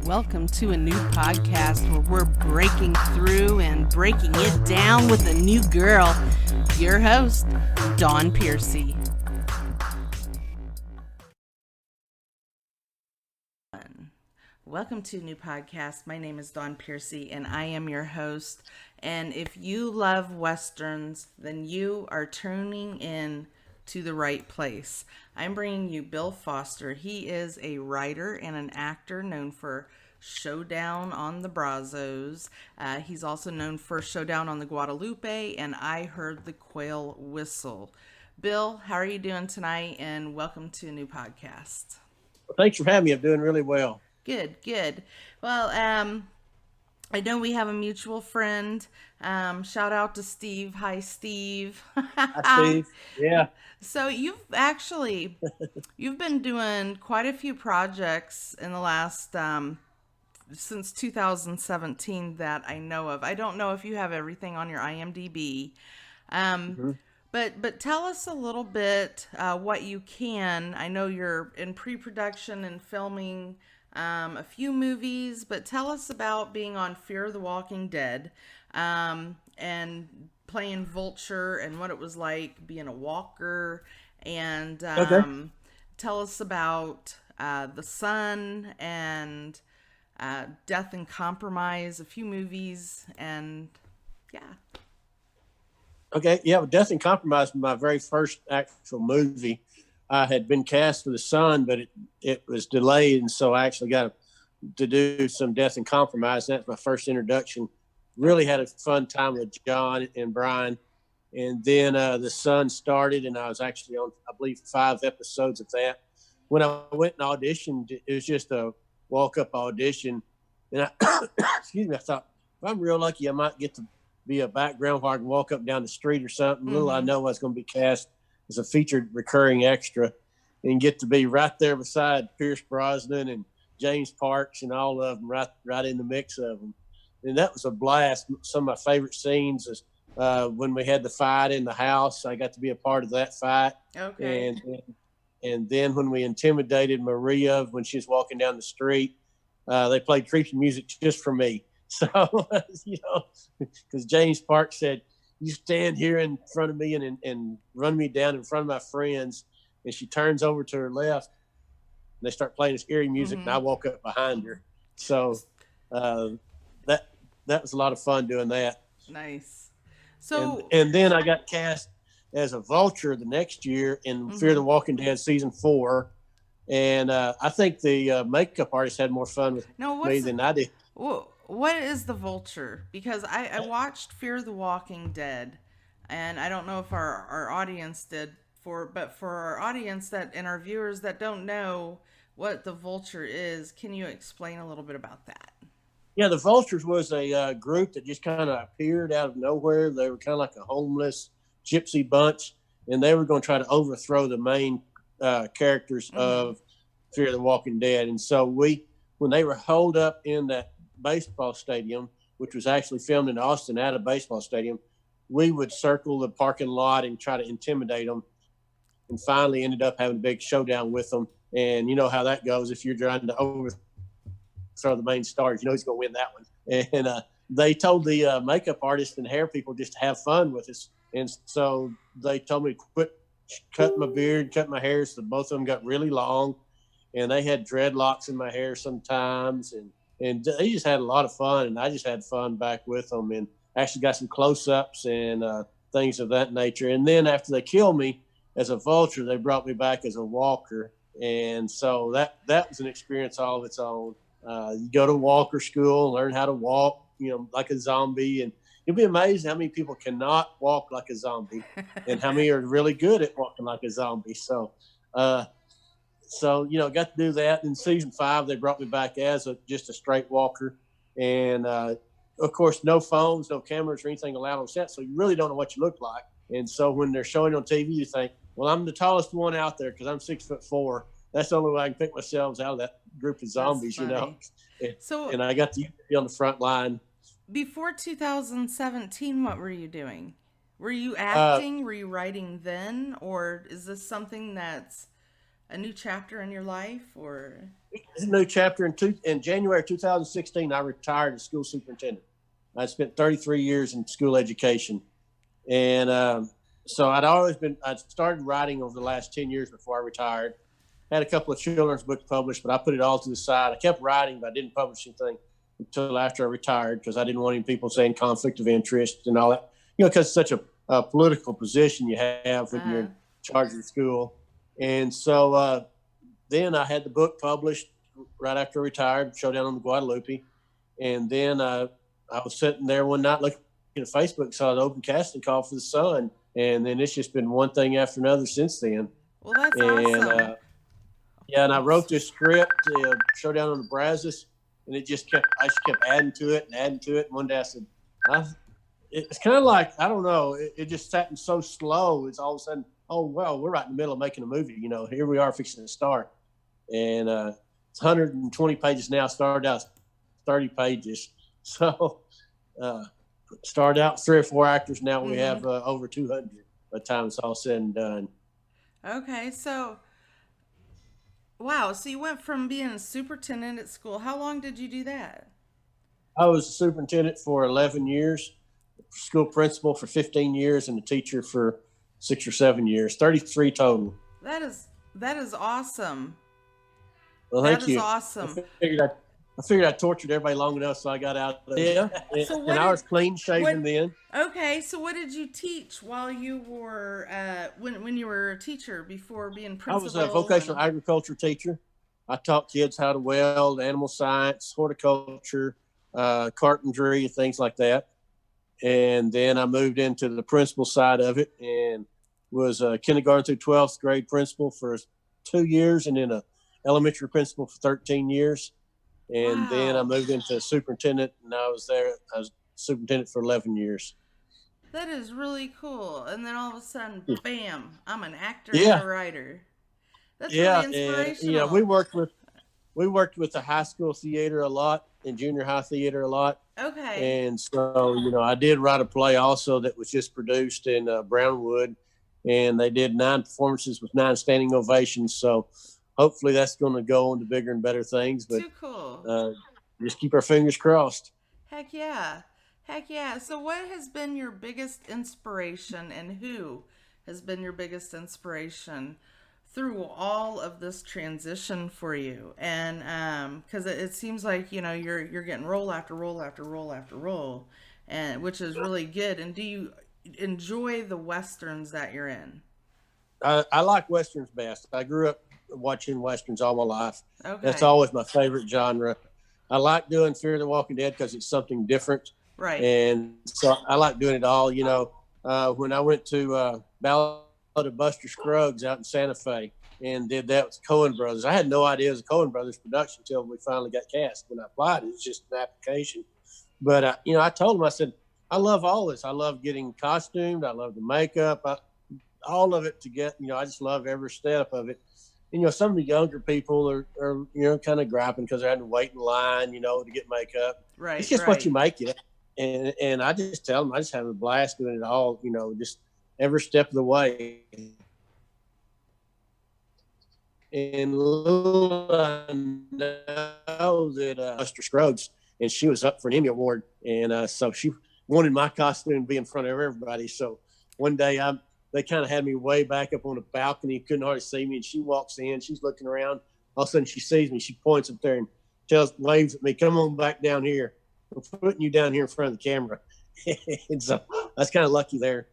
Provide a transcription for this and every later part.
Welcome to a new podcast where we're breaking through and breaking it down with a new girl. Your host, Dawn Piercy. Welcome to a new podcast. My name is Dawn Piercy and I am your host. And if you love Westerns, then you are tuning in to the right place. I'm bringing you Bill Foster. He is a writer and an actor known for Showdown on the Brazos. He's also known for Showdown on the Guadalupe and I Heard the Quail Whistle. Bill, how are you doing tonight? And welcome to a new podcast. Well, thanks for having me. I'm doing really well. Good. Well, I know we have a mutual friend. Shout out to Steve. Hi, Steve. Hi, Steve. Yeah. So you've been doing quite a few projects in the last since 2017 that I know of. I don't know if you have everything on your IMDb, but tell us a little bit what you can. I know you're in pre-production and filming a few movies, but tell us about being on Fear the Walking Dead and playing Vulture and what it was like being a walker, and tell us about The Son and Death and Compromise, a few movies, and yeah. Okay, yeah, well, Death and Compromise was my very first actual movie. I had been cast for The Son, but it was delayed, and so I actually got to do some Death and Compromise. That's my first introduction. Really had a fun time with John and Brian. And then The Son started, and I was actually on, I believe, 5 episodes of that. When I went and auditioned, it was just a walk-up audition. And I, excuse me, I thought, if I'm real lucky, I might get to be a background where I can walk up down the street or something. Little I know I was going to be cast as a featured recurring extra and get to be right there beside Pierce Brosnan and James Parks and all of them, right in the mix of them. And that was a blast. Some of my favorite scenes is when we had the fight in the house. I got to be a part of that fight. Okay. And then when we intimidated Maria when she was walking down the street, they played creepy music just for me. So, because James Parks said, "You stand here in front of me and run me down in front of my friends." And she turns over to her left and they start playing this eerie music and I walk up behind her. So that was a lot of fun doing that. Nice. So and then I got cast as a vulture the next year in Fear the Walking Dead season 4. And I think the makeup artist had more fun with me than I did. What is the Vulture? Because I watched Fear the Walking Dead, and I don't know if our audience did, but for our audience and our viewers that don't know what the Vulture is, can you explain a little bit about that? Yeah, the Vultures was a group that just kind of appeared out of nowhere. They were kind of like a homeless gypsy bunch, and they were going to try to overthrow the main characters of Fear the Walking Dead. And so when they were holed up in that baseball stadium, which was actually filmed in Austin at a baseball stadium, we would circle the parking lot and try to intimidate them, and finally ended up having a big showdown with them. And you know how that goes. If you're trying to overthrow the main stars, you know he's going to win that one. And they told the makeup artist and hair people just to have fun with us. And so they told me to quit cutting my beard, cut my hair. So both of them got really long, and they had dreadlocks in my hair sometimes. And they just had a lot of fun, and I just had fun back with them, and actually got some close-ups and things of that nature. And then after they killed me as a vulture, they brought me back as a walker. And so that was an experience all of its own. You go to walker school and learn how to walk, like a zombie, and you'll be amazed how many people cannot walk like a zombie and how many are really good at walking like a zombie. So, got to do that. In season 5, they brought me back as just a straight walker. And, of course, no phones, no cameras or anything allowed on set. So you really don't know what you look like. And so when they're showing on TV, you think, well, I'm the tallest one out there because I'm 6'4". That's the only way I can pick myself out of that group of zombies, And I got to be on the front line. Before 2017, what were you doing? Were you acting? Were you writing then? Or is this something that's a new chapter in your life, or? It's a new chapter in January 2016. I retired as school superintendent. I spent 33 years in school education, and so I'd started writing over the last 10 years before I retired. Had a couple of children's books published, but I put it all to the side. I kept writing, but I didn't publish anything until after I retired because I didn't want any people saying conflict of interest and all that. Because it's such a political position you have when you're Uh, in charge of the school. And so then I had the book published right after I retired, Showdown on the Guadalupe. And then I was sitting there one night looking at Facebook, saw an open casting call for the Sun. And then it's just been one thing after another since then. well, that's And awesome. yeah, and I wrote this script, Showdown on the Brazos, and I just kept adding to it and adding to it. And one day I said, it's kind of like, I don't know, it just sat so slow. It's all of a sudden, oh, well, we're right in the middle of making a movie. Here we are fixing to start. And it's 120 pages now, started out 30 pages. So started out 3 or 4 actors. Now we Mm-hmm. have over 200 by the time it's all said and done. Okay, so wow, so you went from being a superintendent at school. How long did you do that? I was a superintendent for 11 years, school principal for 15 years, and a teacher for 6 or 7 years, 33 total. That is awesome. Well, That thank is you. awesome. I figured I tortured everybody long enough, so I got out of it. Yeah, So and what I did was clean shaven what? then. Okay, so what did you teach while you were when you were a teacher before being I was a principal vocational and? agriculture teacher. I taught kids how to weld, animal science, horticulture, carpentry, things like that. And then I moved into the principal side of it and was a kindergarten through 12th grade principal for 2 years, and then a elementary principal for 13 years. And then I Wow, moved into superintendent, and I was superintendent for 11 years. that is really cool. And then all of a sudden, bam! I'm an actor and a Yeah, writer. That's really yeah, and inspirational. we worked with the high school theater a lot and junior high theater a lot. Okay, And so, I did write a play also that was just produced in Brownwood, and they did 9 performances with 9 standing ovations. So hopefully that's going to go on to bigger and better things. But too cool. uh, just keep our fingers crossed. Heck yeah. Heck yeah. So, what has been your biggest inspiration, and who has been your biggest inspiration through all of this transition for you? And because it seems like you're getting roll after roll after roll after roll, and which is really good. And do you enjoy the westerns that you're in? I like westerns best. I grew up watching westerns all my life. That's Okay, always my favorite genre. I like doing Fear the Walking Dead because it's something different, right. and so I like doing it all. When I went to Ballad of Buster Scruggs out in Santa Fe and did that with Coen Brothers, I had no idea it was a Coen Brothers production until we finally got cast. When I applied, it was just an application. But I told them, I said, I love all this. I love getting costumed. I love the makeup. All of it to get, I just love every step of it. And, some of the younger people are kind of griping because they're having to wait in line, to get makeup. It's Right, just what you right. make it. And I just tell them, I just have a blast doing it all, just every step of the way. And little I know that Buster Scruggs, and she was up for an Emmy Award. And so she wanted my costume to be in front of everybody. So one day they kind of had me way back up on a balcony, couldn't hardly see me. And she walks in, she's looking around. All of a sudden she sees me, she points up there and waves at me, come on back down here. We're putting you down here in front of the camera. And so I was kind of lucky there.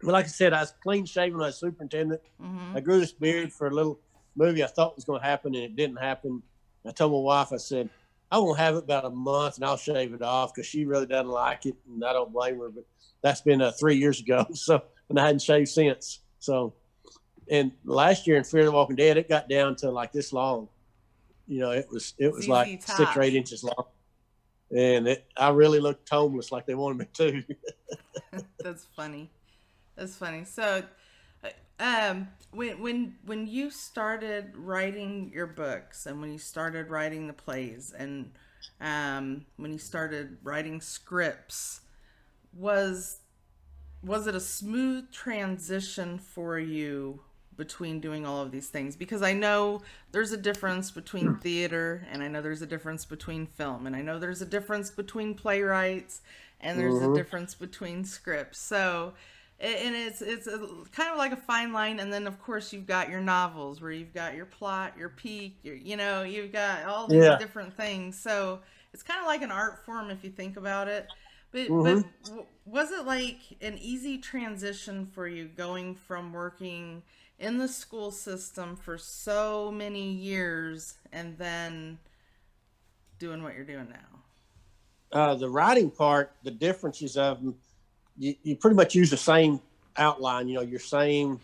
But like I said, I was clean shaven when I was superintendent. Mm-hmm. I grew this beard for a little movie I thought was going to happen, and it didn't happen. I told my wife, I said, I won't have it about a month, and I'll shave it off because she really doesn't like it, and I don't blame her. But that's been 3 years ago, so and I hadn't shaved since. So, and last year in Fear the Walking Dead, it got down to like this long. It was like ZZ 6 or 8 inches long, and I really looked homeless like they wanted me to. That's funny. That's funny. So, when you started writing your books, and when you started writing the plays, and when you started writing scripts, was was it a smooth transition for you between doing all of these things? Because I know there's a difference between theater, and I know there's a difference between film, and I know there's a difference between playwrights, and there's a Mm-hmm. difference between scripts. So, and it's kind of like a fine line. And then of course you've got your novels where you've got your plot, your peak, you've got all these Yeah. different things. So it's kind of like an art form if you think about it. But Mm-hmm. was it like an easy transition for you going from working in the school system for so many years and then doing what you're doing now? The writing part, the differences of them, you pretty much use the same outline, your same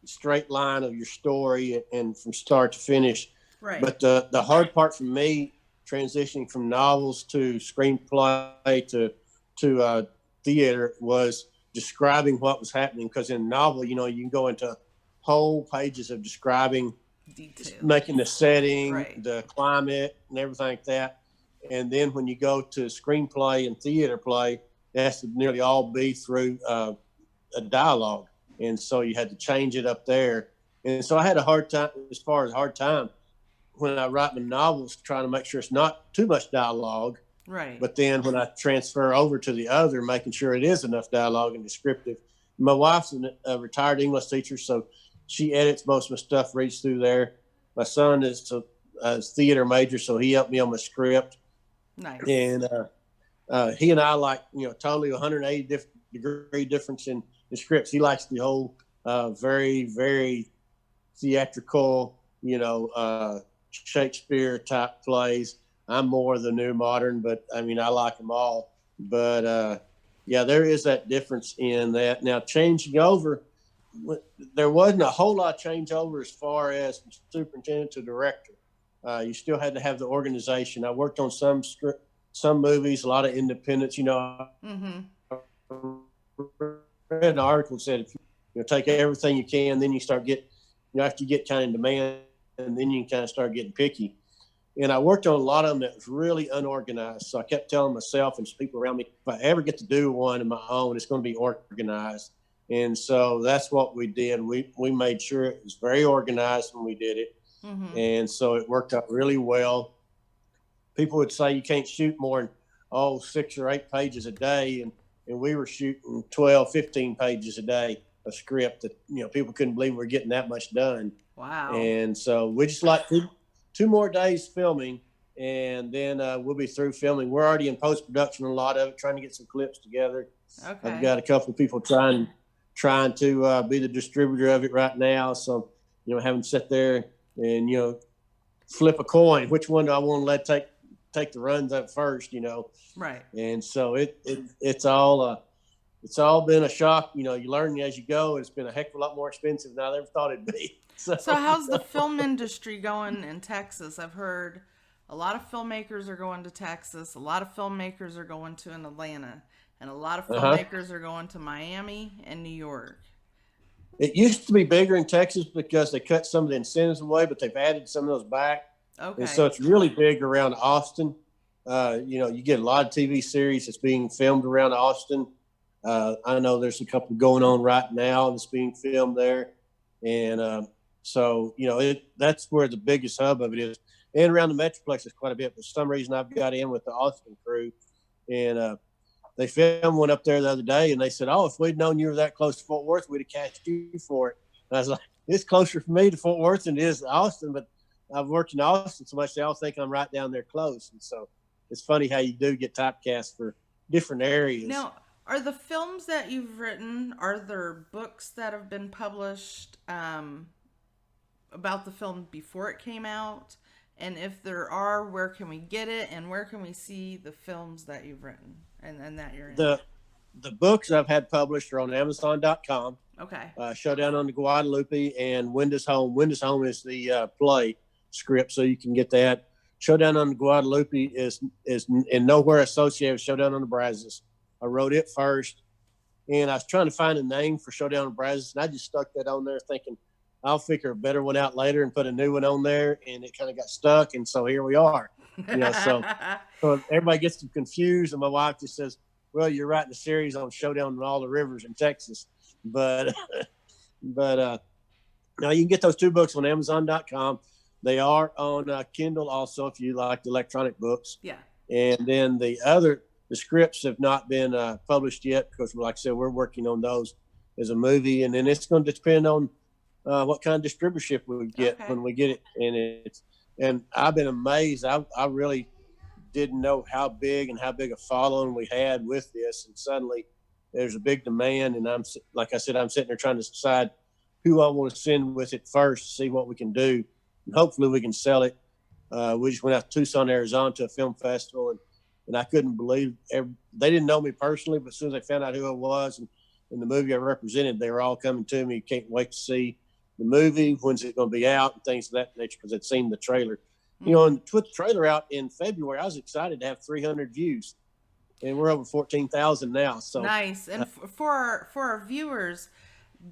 straight line of your story and from start to finish. Right. But the hard part for me, transitioning from novels to screenplay to theater, was describing what was happening. Because in a novel, you can go into whole pages of describing, making the Details. setting, Right. the climate, and everything like that. And then when you go to screenplay and theater play, it has to nearly all be through a dialogue, and so you had to change it up there. And so I had a hard time, as far as hard time, when I write my novels, trying to make sure it's not too much dialogue. Right. But then when I transfer over to the other, making sure it is enough dialogue and descriptive. My wife's a retired English teacher, so she edits most of my stuff, reads through there. My son is a theater major, so he helped me on my script. Nice. And he and I like, totally 180 degree difference in scripts. He likes the whole very, very theatrical, Shakespeare type plays. I'm more the new modern, but I mean, I like them all. But yeah, there is that difference in that. Now, changing over, there wasn't a whole lot of changeover as far as superintendent to director. You still had to have the organization. I worked on some movies, a lot of independents. Mm-hmm. Read an article that said if you take everything you can, then you start after you get kind of in demand, and then you can kind of start getting picky. And I worked on a lot of them that was really unorganized. So I kept telling myself and people around me, if I ever get to do one of my own, it's going to be organized. And so that's what we did. We made sure it was very organized when we did it. Mm-hmm. And so it worked out really well. People would say you can't shoot more than 6 or 8 pages a day, and we were shooting 12, 15 pages a day of script that people couldn't believe we were getting that much done. Wow. And so we just like two more days filming, and then we'll be through filming. We're already in post production, a lot of it, trying to get some clips together. I've Okay. got a couple of people trying to be the distributor of it right now. So having to sit there and flip a coin, which one do I want to let take the runs up first, Right. and so it's all been a shock. You learn as you go. It's been a heck of a lot more expensive than I ever thought it'd be. So So how's the film industry going in Texas? I've heard a lot of filmmakers are going to Texas, a lot of filmmakers are going to in Atlanta, and a lot of uh-huh. filmmakers are going to Miami and New York. It used to be bigger in Texas because they cut some of the incentives away, but they've added some of those back, and so Okay. it's really big around Austin. You get a lot of TV series that's being filmed around Austin. I know there's a couple going on right now that's being filmed there, and so that's where the biggest hub of it is. And around the Metroplex is quite a bit. For some reason, I've got in with the Austin crew, and they filmed one up there the other day, and they said, "Oh, if we'd known you were that close to Fort Worth, we'd have catched you for it." And I was like, "It's closer for me to Fort Worth than it is to Austin, but I've worked in Austin so much they all think I'm right down there close." And so it's funny how you do get typecast for different areas. Now, are the films that you've written, are there books that have been published about the film before it came out? And if there are, where can we get it? And where can we see the films that you've written and that you're in? The books I've had published are on Amazon.com. Okay. Showdown on the Guadalupe and Wenda's Home. Wenda's Home is the play script, so you can get that. Showdown on the Guadalupe is in nowhere associated with Showdown on the Brazos. I wrote it first, and I was trying to find a name for Showdown on the Brazos, and I just stuck that on there thinking I'll figure a better one out later and put a new one on there, and it kind of got stuck, and so here we are. So everybody gets confused, and my wife just says, "Well, you're writing a series on Showdown on all the rivers in Texas," but but Now you can get those 2 books on Amazon.com. They are on Kindle also if you like the electronic books. Yeah. And then the scripts have not been published yet because, like I said, we're working on those as a movie. And then it's going to depend on what kind of distributorship we get when we get it. And I've been amazed. I really didn't know how big a following we had with this. And suddenly there's a big demand. And like I said, I'm sitting there trying to decide who I want to send with it first, see what we can do. And hopefully we can sell it. We just went out to Tucson, Arizona to a film festival, and I couldn't believe they didn't know me personally, but as soon as they found out who I was and the movie I represented, they were all coming to me. Can't wait to see the movie. When's it going to be out and things of that nature because they'd seen the trailer. Mm-hmm. You know, and to put the trailer out in February, I was excited to have 300 views, and we're over 14,000 now. So nice. And for our viewers,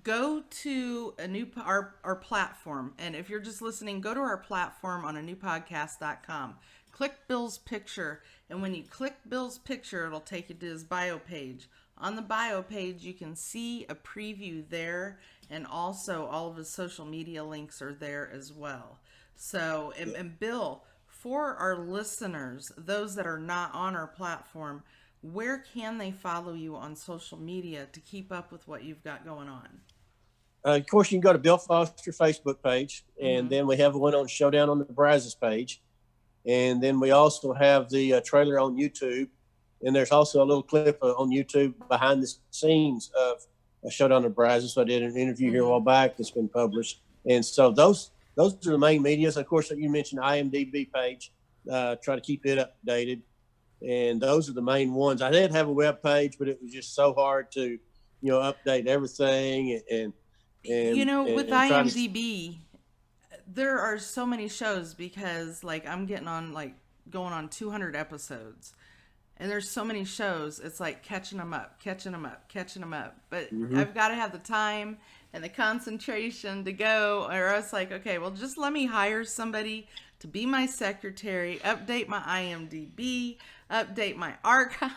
go to our platform, and if you're just listening, go to our platform on anewpodcast.com. Click Bill's picture, and when you click Bill's picture, it'll take you to his bio page. On the bio page, you can see a preview there, and also all of his social media links are there as well. So, and Bill, for our listeners, those that are not on our platform, where can they follow you on social media to keep up with what you've got going on? Of course, you can go to Bill Foster Facebook page, and then we have one on Showdown on the Brazos page. And then we also have the trailer on YouTube. And there's also a little clip on YouTube behind the scenes of Showdown on the Brazos. I did an interview here a while back that's been published. And so those are the main medias. Of course, you mentioned IMDb page. Try to keep it updated. And those are the main ones. I did have a web page, but it was just so hard to, update everything and with IMDb, there are so many shows because I'm getting on going on 200 episodes, and there's so many shows. It's like catching them up. But I've got to have the time and the concentration to go, or else okay, well, just let me hire somebody to be my secretary, update my IMDb, update my archives.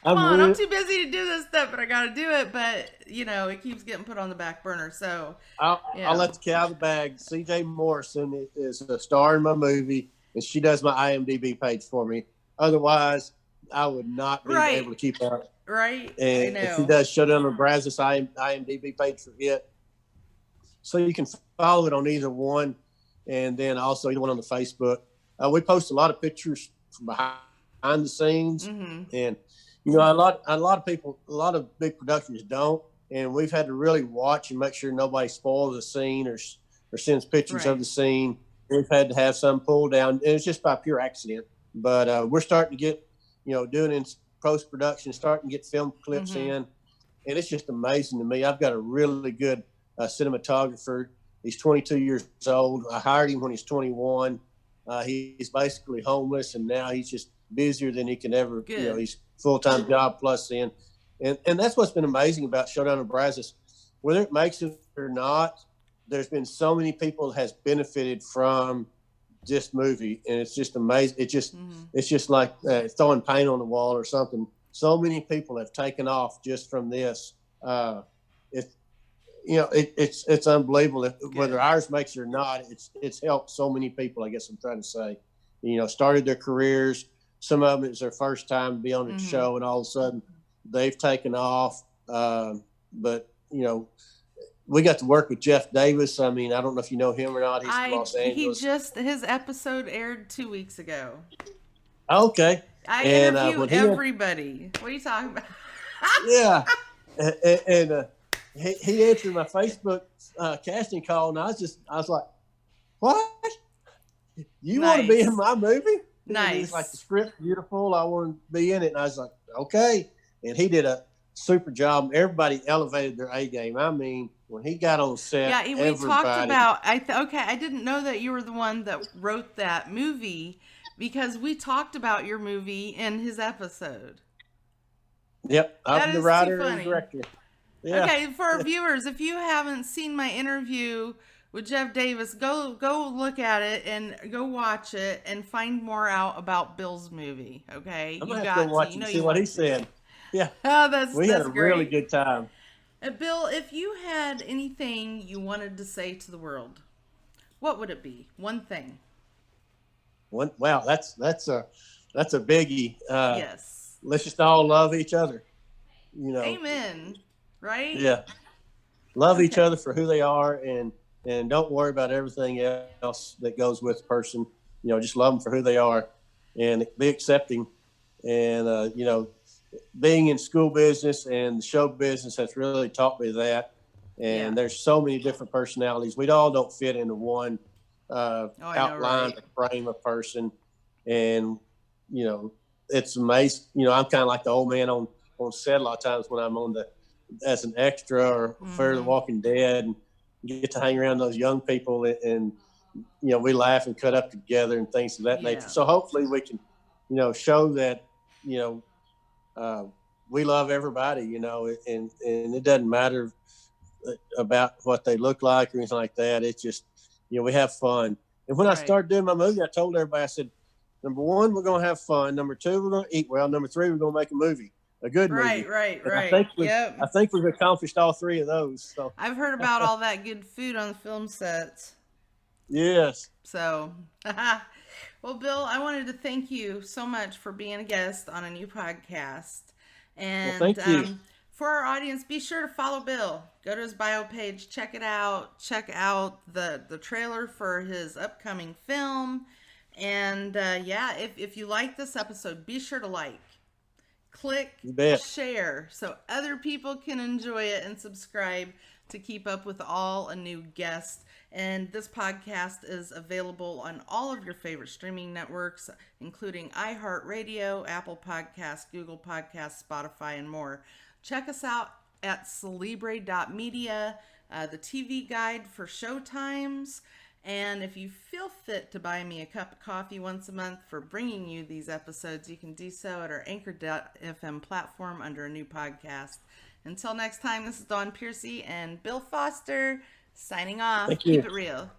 I'm too busy to do this stuff, but I got to do it. But, it keeps getting put on the back burner. So I'll let the cat out of the bag. CJ Morrison is a star in my movie, and she does my IMDb page for me. Otherwise, I would not be able to keep up. Right. And if she does Showdown on Brazos IMDb page for it. So you can follow it on either one. And then also either one on the Facebook. We post a lot of pictures from behind the scenes. And, a lot of people, a lot of big productions don't. And we've had to really watch and make sure nobody spoils the scene or sends pictures of the scene. We've had to have some pulled down. And it's just by pure accident. But we're starting to get, doing in post-production, starting to get film clips in. And it's just amazing to me. I've got a really good cinematographer. He's 22 years old. I hired him when he's 21. He's basically homeless, and now he's just busier than he can ever. Good. He's full-time job plus in. And that's what's been amazing about Showdown on Brazos. Whether it makes it or not, there's been so many people that has benefited from this movie, and it's just amazing. It's just like throwing paint on the wall or something. So many people have taken off just from this. It's unbelievable. Whether ours makes it or not, it's helped so many people. I guess I'm trying to say, started their careers. Some of them it's their first time to be on the show, and all of a sudden they've taken off. But we got to work with Jeff Davis. I mean, I don't know if you know him or not. He's from Los Angeles. His episode aired 2 weeks ago. Okay. I interviewed everybody. What are you talking about? Yeah. And he answered my Facebook casting call, and I was like, "What? You want to be in my movie?" Nice. He's like, "The script beautiful. I want to be in it." And I was like, "Okay." And he did a super job. Everybody elevated their A game. I mean, when he got on set, we talked about. I didn't know that you were the one that wrote that movie because we talked about your movie in his episode. Yep, I'm the writer and director. Yeah. Okay, for our viewers, if you haven't seen my interview with Jeff Davis, go look at it and go watch it and find more out about Bill's movie. Okay, I'm gonna have to go watch and see what he said. Yeah. Oh, we had a great. really good time. Bill, if you had anything you wanted to say to the world, what would it be? One thing. Wow, that's a biggie. Yes. Let's just all love each other. You know, Amen. Right? yeah, love each Okay. other for who they are, and don't worry about everything else that goes with the person. Just love them for who they are, and be accepting. And being in school business and the show business has really taught me that. Yeah. And there's so many different personalities. We all don't fit into one Oh, I know, outline right? or frame of person. And you know, it's amazing. I'm kind of like the old man on set a lot of times when I'm on the as an extra or Fear the Mm-hmm. Walking Dead, and get to hang around those young people, and we laugh and cut up together and things of that nature. Yeah. So hopefully we can show that you know uh, we love everybody, and it doesn't matter about what they look like or anything like that. It's just, we have fun. And when I Right. started doing my movie, I told everybody, I said, number one, we're going to have fun. Number two, we're going to eat well. Number three, we're going to make a movie, a good Right, movie. right, And I right. think I Yep. think we've accomplished all three of those. So I've heard about all that good food on the film sets. yes, So, well, Bill, I wanted to thank you so much for being a guest on a new podcast. well, And thank you. for our audience, be sure to follow Bill. Go to his bio page, check it out. Check out the trailer for his upcoming film. And yeah, if you like this episode, be sure to click, You bet. share so other people can enjoy it, and subscribe to keep up with all a new guest. And this podcast is available on all of your favorite streaming networks, including iHeartRadio, Apple Podcasts, Google Podcasts, Spotify, and more. Check us out at celebre.media, the TV guide for showtimes. And if you feel fit to buy me a cup of coffee once a month for bringing you these episodes, you can do so at our Anchor.fm platform under a new podcast. Until next time, this is Dawn Piercy and Bill Foster signing off. Thank you. Keep it real.